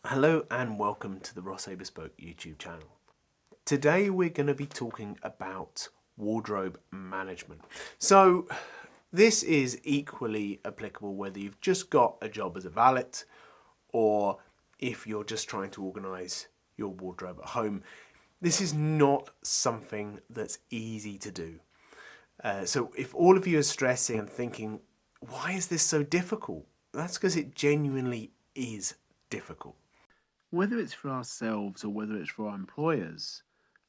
Hello and welcome to the Rosso Bespoke YouTube channel. Today we're going to be talking about wardrobe management. So this is equally applicable whether you've just got a job as a valet or if you're just trying to organise your wardrobe at home. This is not something that's easy to do. So if all of you are stressing and thinking, why is this so difficult? That's because it genuinely is difficult. Whether it's for ourselves or whether it's for our employers,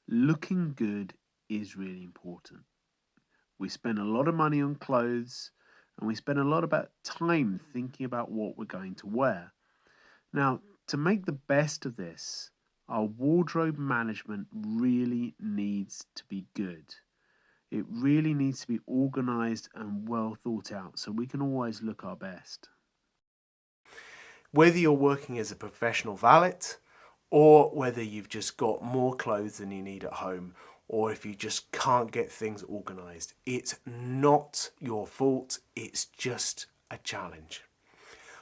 looking good is really important. We spend a lot of money on clothes and we spend a lot of time thinking about what we're going to wear. Now, to make the best of this, our wardrobe management really needs to be good. It really needs to be organised and well thought out so we can always look our best. Whether you're working as a professional valet or whether you've just got more clothes than you need at home, or if you just can't get things organised, it's not your fault, it's just a challenge.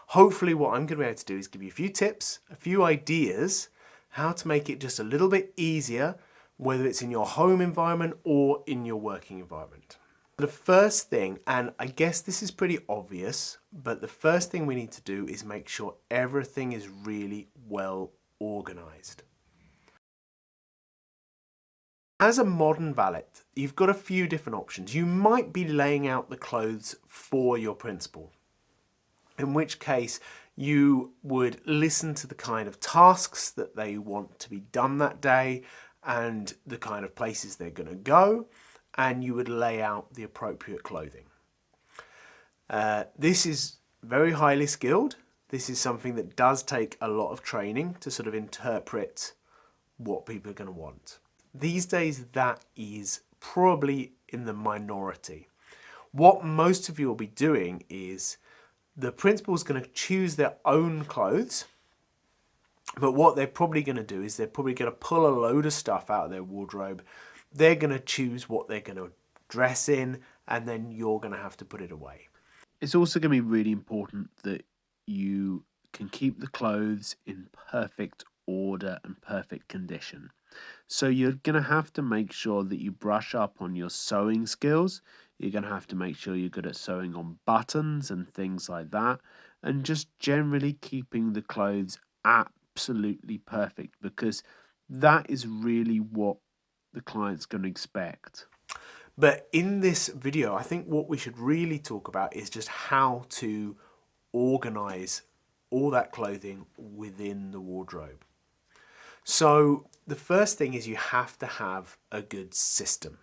Hopefully what I'm going to be able to do is give you a few tips, a few ideas, how to make it just a little bit easier, whether it's in your home environment or in your working environment. The first thing, and I guess this is pretty obvious, but the first thing we need to do is make sure everything is really well organised. As a modern valet, you've got a few different options. You might be laying out the clothes for your principal, in which case you would listen to the kind of tasks that they want to be done that day and the kind of places they're going to go, and you would lay out the appropriate clothing. This is very highly skilled. This is something that does take a lot of training to sort of interpret what people are going to want. These days that is probably in the minority. What most of you will be doing is the principal is going to choose their own clothes, but what they're probably going to do is they're probably going to pull a load of stuff out of their wardrobe. They're going to choose what they're going to dress in, and then you're going to have to put it away. It's also going to be really important that you can keep the clothes in perfect order and perfect condition. So you're going to have to make sure that you brush up on your sewing skills. You're going to have to make sure you're good at sewing on buttons and things like that, and just generally keeping the clothes absolutely perfect, because that is really what the client's going to expect. But in this video, I think what we should really talk about is just how to organize all that clothing within the wardrobe. So the first thing is you have to have a good system.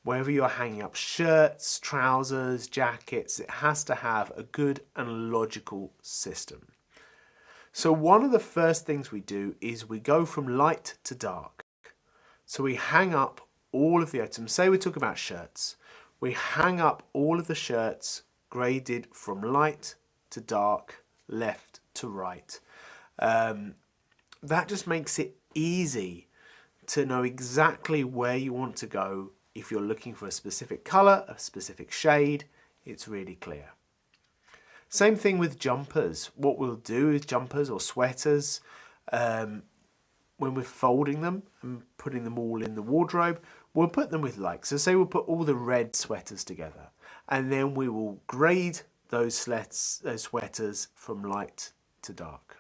Wherever you're hanging up shirts, trousers, jackets, it has to have a good and logical system. So one of the first things we do is we go from light to dark. So we hang up all of the items. Say we talk about shirts. We hang up all of the shirts graded from light to dark, left to right. That just makes it easy to know exactly where you want to go. If you're looking for a specific colour, a specific shade, it's really clear. Same thing with jumpers. What we'll do is jumpers or sweaters, when we're folding them and putting them all in the wardrobe, we'll put them with so say we'll put all the red sweaters together, and then we will grade those sweaters from light to dark.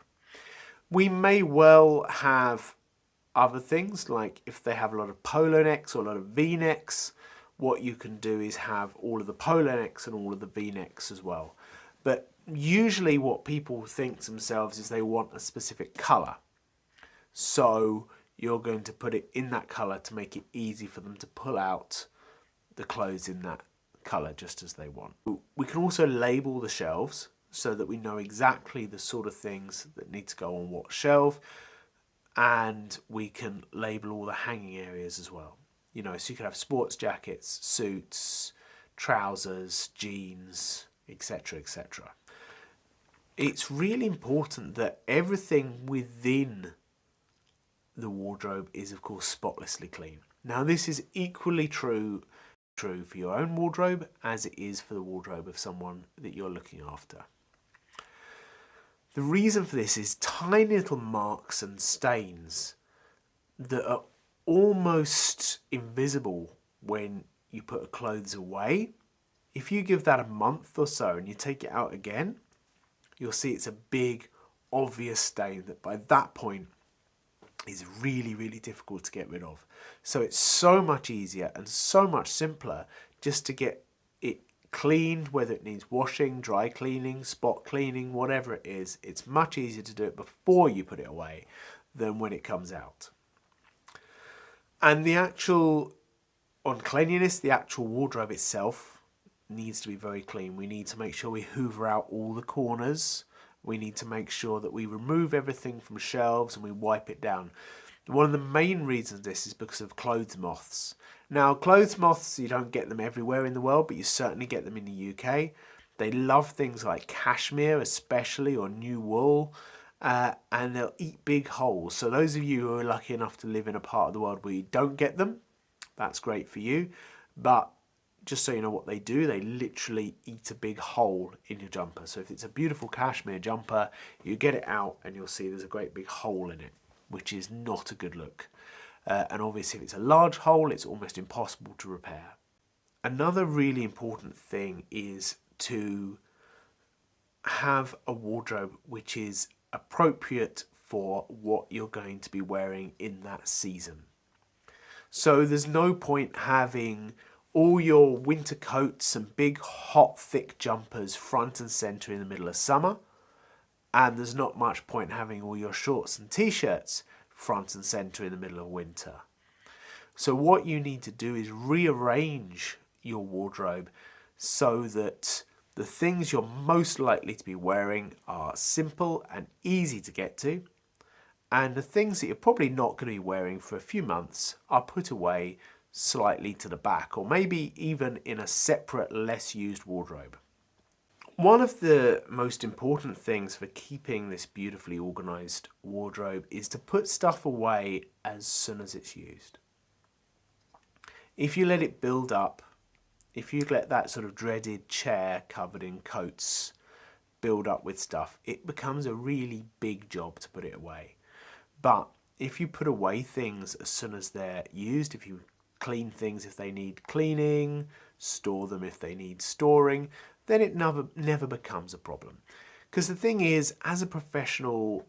We may well have other things, like if they have a lot of polo necks or a lot of V-necks, what you can do is have all of the polo necks and all of the V-necks as well. But usually what people think to themselves is they want a specific colour. So you're going to put it in that colour to make it easy for them to pull out the clothes in that colour just as they want. We can also label the shelves so that we know exactly the sort of things that need to go on what shelf, and we can label all the hanging areas as well. You know, so you could have sports jackets, suits, trousers, jeans, etc., etc. It's really important that everything within the wardrobe is, of course, spotlessly clean. Now, this is equally true for your own wardrobe as it is for the wardrobe of someone that you're looking after. The reason for this is tiny little marks and stains that are almost invisible when you put clothes away. If you give that a month or so and you take it out again, you'll see it's a big, obvious stain that by that point is really, really difficult to get rid of. So it's so much easier and so much simpler just to get it cleaned, whether it needs washing, dry cleaning, spot cleaning, whatever it is. It's much easier to do it before you put it away than when it comes out. And the actual, on cleanliness, the actual wardrobe itself needs to be very clean. We need to make sure we hoover out all the corners. We need to make sure that we remove everything from shelves and we wipe it down. One of the main reasons this is because of clothes moths. Now, clothes moths, you don't get them everywhere in the world, but you certainly get them in the UK. They love things like cashmere, especially, or new wool, and they'll eat big holes. So those of you who are lucky enough to live in a part of the world where you don't get them, that's great for you. But just so you know what they do, they literally eat a big hole in your jumper. So if it's a beautiful cashmere jumper, you get it out and you'll see there's a great big hole in it, which is not a good look. And obviously if it's a large hole, it's almost impossible to repair. Another really important thing is to have a wardrobe which is appropriate for what you're going to be wearing in that season. So there's no point having all your winter coats and big hot thick jumpers front and centre in the middle of summer, and there's not much point having all your shorts and t-shirts front and centre in the middle of winter. So what you need to do is rearrange your wardrobe so that the things you're most likely to be wearing are simple and easy to get to, and the things that you're probably not going to be wearing for a few months are put away slightly to the back, or maybe even in a separate, less used wardrobe. One of the most important things for keeping this beautifully organised wardrobe is to put stuff away as soon as it's used. If you let it build up, if you let that sort of dreaded chair covered in coats build up with stuff, it becomes a really big job to put it away. But if you put away things as soon as they're used, if you clean things if they need cleaning, store them if they need storing, then it never becomes a problem. Because the thing is, as a professional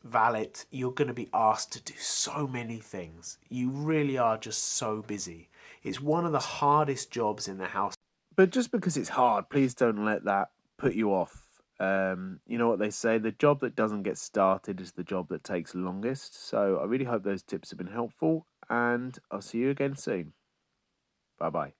valet, you're going to be asked to do so many things. You really are just so busy. It's one of the hardest jobs in the house. But just because it's hard, please don't let that put you off. You know what they say, the job that doesn't get started is the job that takes longest. So I really hope those tips have been helpful, and I'll see you again soon. Bye bye.